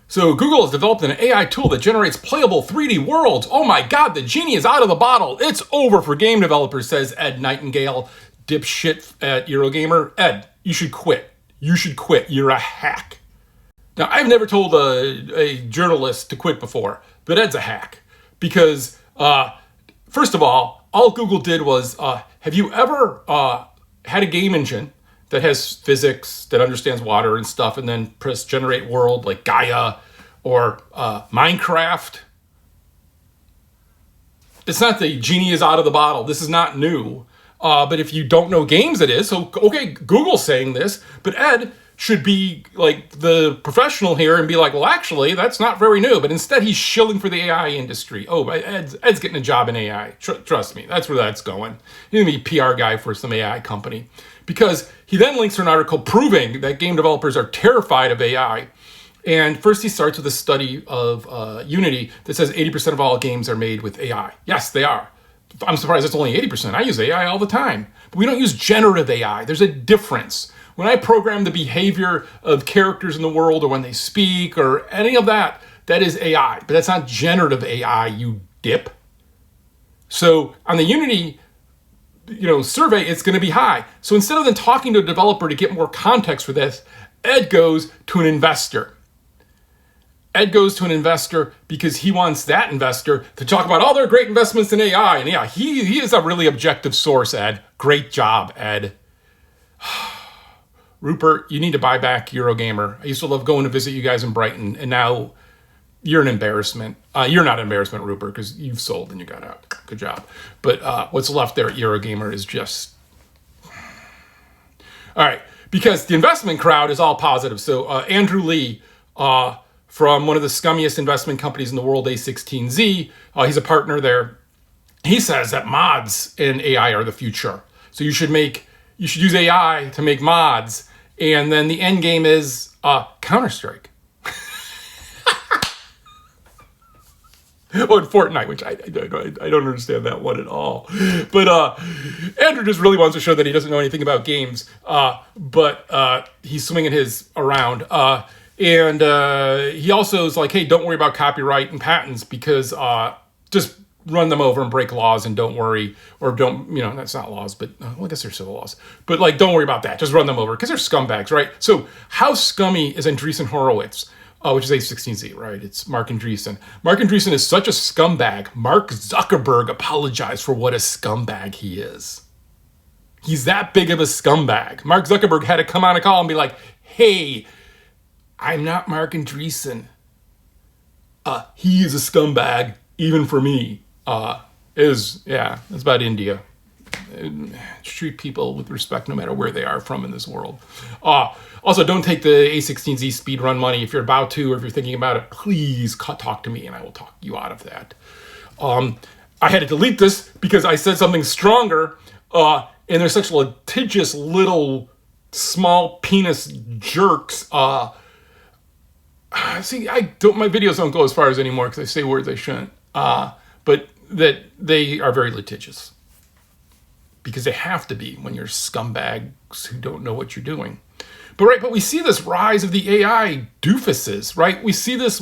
So Google has developed an AI tool that generates playable 3D worlds. Oh my God, the genie is out of the bottle. It's over for game developers, says Ed Nightingale, dipshit at Eurogamer. Ed, you should quit. You should quit. You're a hack. Now, I've never told a journalist to quit before, but Ed's a hack. Because, first of all Google did was, have you ever had a game engine that has physics, that understands water and stuff, and then press generate world like Gaia or Minecraft? It's not the genie is out of the bottle. This is not new. But if you don't know games, it is. So, okay, Google's saying this, but Ed should be like the professional here and be like, well, actually, that's not very new. But instead, he's shilling for the AI industry. Oh, Ed's getting a job in AI. Trust me, that's where that's going. He's going to be a PR guy for some AI company. Because he then links to an article proving that game developers are terrified of AI. And first he starts with a study of Unity that says 80% of all games are made with AI. Yes, they are. I'm surprised it's only 80%. I use AI all the time. But we don't use generative AI. There's a difference. When I program the behavior of characters in the world or when they speak or any of that, that is AI. But that's not generative AI, you dip. So on the Unity survey, it's going to be high. So instead of then talking to a developer to get more context for this, Ed goes to an investor. Ed goes to an investor because he wants that investor to talk about all their great investments in AI. And yeah, he is a really objective source, Ed. Great job, Ed. Rupert, you need to buy back Eurogamer. I used to love going to visit you guys in Brighton, and now you're an embarrassment. You're not an embarrassment, Rupert, because you've sold and you got out. Good job. But what's left there at Eurogamer is just... All right, because the investment crowd is all positive. So Andrew Lee, from one of the scummiest investment companies in the world, A16Z, he's a partner there. He says that mods in AI are the future. So you should use AI to make mods, and then the end game is Counter-Strike. Oh, and Fortnite, which I don't understand that one at all. But Andrew just really wants to show that he doesn't know anything about games, but he's swinging his around. And he also is like, hey, don't worry about copyright and patents because just run them over and break laws and don't worry, or don't, that's not laws, but well, I guess they're civil laws. But like, don't worry about that. Just run them over because they're scumbags, right? So how scummy is Andreessen Horowitz, which is A16Z, right? It's Mark Andreessen. Mark Andreessen is such a scumbag. Mark Zuckerberg apologized for what a scumbag he is. He's that big of a scumbag. Mark Zuckerberg had to come on a call and be like, hey, I'm not Mark Andreessen. He is a scumbag, even for me. It's about India. Treat people with respect no matter where they are from in this world. Also, don't take the A16Z speedrun money. If you're about to, or if you're thinking about it, please talk to me and I will talk you out of that. I had to delete this because I said something stronger, and they're such litigious little small penis jerks. See, my videos don't go as far as anymore because I say words I shouldn't. But that they are very litigious. Because they have to be when you're scumbags who don't know what you're doing. But we see this rise of the AI doofuses, right? We see this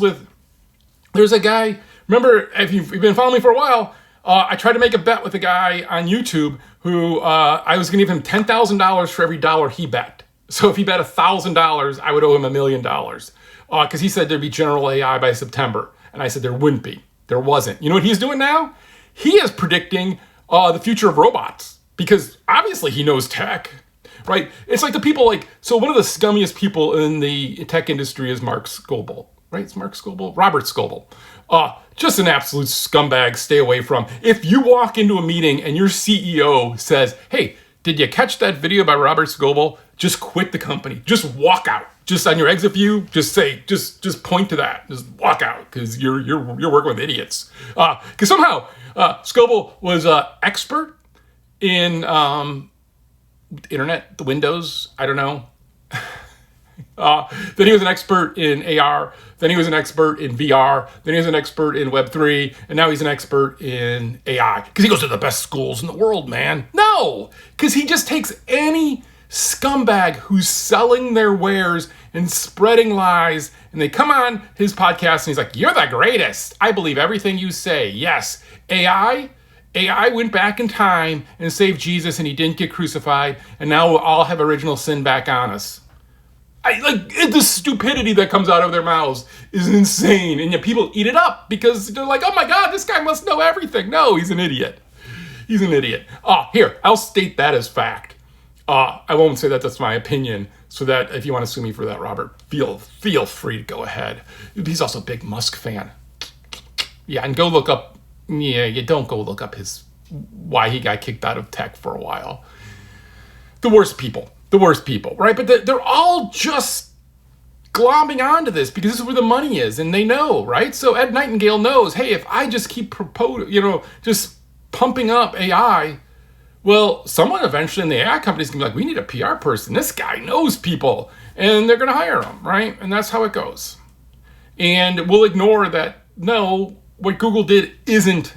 there's a guy, remember, if you've been following me for a while, I tried to make a bet with a guy on YouTube who I was going to give him $10,000 for every dollar he bet. So if he bet $1,000, I would owe him $1 million. Because he said there'd be general AI by September. And I said there wouldn't be. There wasn't. You know what he's doing now? He is predicting the future of robots. Because obviously he knows tech, right? It's like the people so one of the scummiest people in the tech industry is Mark Scoble, right? It's Mark Scoble? Robert Scoble. Just an absolute scumbag, stay away from. If you walk into a meeting and your CEO says, hey, did you catch that video by Robert Scoble? Just quit the company. Just walk out. Just on your exit view, just say, just point to that. Just walk out because you're working with idiots. Because somehow Scoble was expert in internet, the Windows, I don't know. Then he was an expert in AR. Then he was an expert in VR. Then he was an expert in Web3. And now he's an expert in AI. Because he goes to the best schools in the world, man. No! Because he just takes any scumbag who's selling their wares and spreading lies. And they come on his podcast and he's like, "You're the greatest. I believe everything you say. Yes, AI went back in time and saved Jesus and he didn't get crucified. And now we'll all have original sin back on us." The stupidity that comes out of their mouths is insane. And yet people eat it up because they're like, "Oh my God, this guy must know everything." No, he's an idiot. He's an idiot. Here, I'll state that as fact. I won't say that that's my opinion, so that if you want to sue me for that, Robert, feel free to go ahead. He's also a big Musk fan. Yeah, and go look up, you don't go look up why he got kicked out of tech for a while. The worst people, right? But they're all just glomming onto this because this is where the money is, and they know, right? So Ed Nightingale knows, hey, if I just keep just pumping up AI, well, someone eventually in the AI company is going to be like, we need a PR person. This guy knows people. And they're going to hire him, right? And that's how it goes. And we'll ignore that, no, what Google did isn't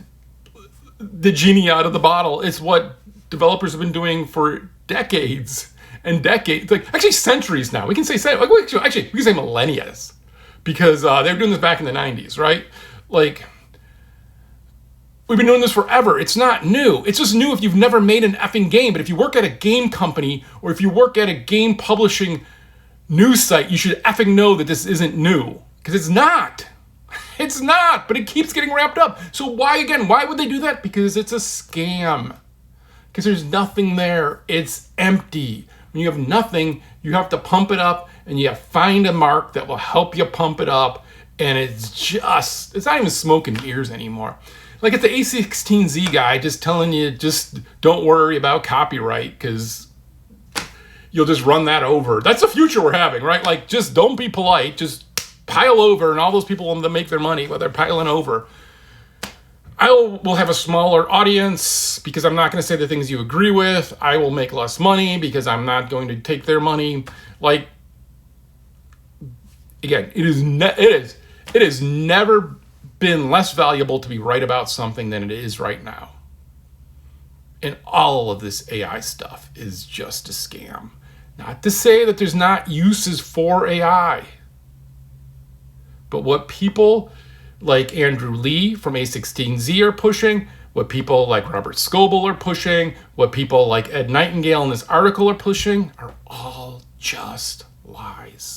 the genie out of the bottle. It's what developers have been doing for decades and decades. Actually, centuries now. We can say, actually, we can say millennia. Because they were doing this back in the 90s, right? We've been doing this forever. It's not new. It's just new if you've never made an effing game. But if you work at a game company or if you work at a game publishing news site, you should effing know that this isn't new. Because it's not. It's not. But it keeps getting wrapped up. So why would they do that? Because it's a scam. Because there's nothing there. It's empty. When you have nothing, you have to pump it up and you find a mark that will help you pump it up. And it's not even smoke and mirrors anymore. It's the A16Z guy just telling you, just don't worry about copyright because you'll just run that over. That's the future we're having, right? Just don't be polite. Just pile over, and all those people want to make their money while they're piling over. I will have a smaller audience because I'm not going to say the things you agree with. I will make less money because I'm not going to take their money. Again, it is never been less valuable to be right about something than it is right now. And all of this AI stuff is just a scam. Not to say that there's not uses for AI. But what people like Andrew Lee from A16Z are pushing, what people like Robert Scoble are pushing, what people like Ed Nightingale in this article are pushing, are all just lies.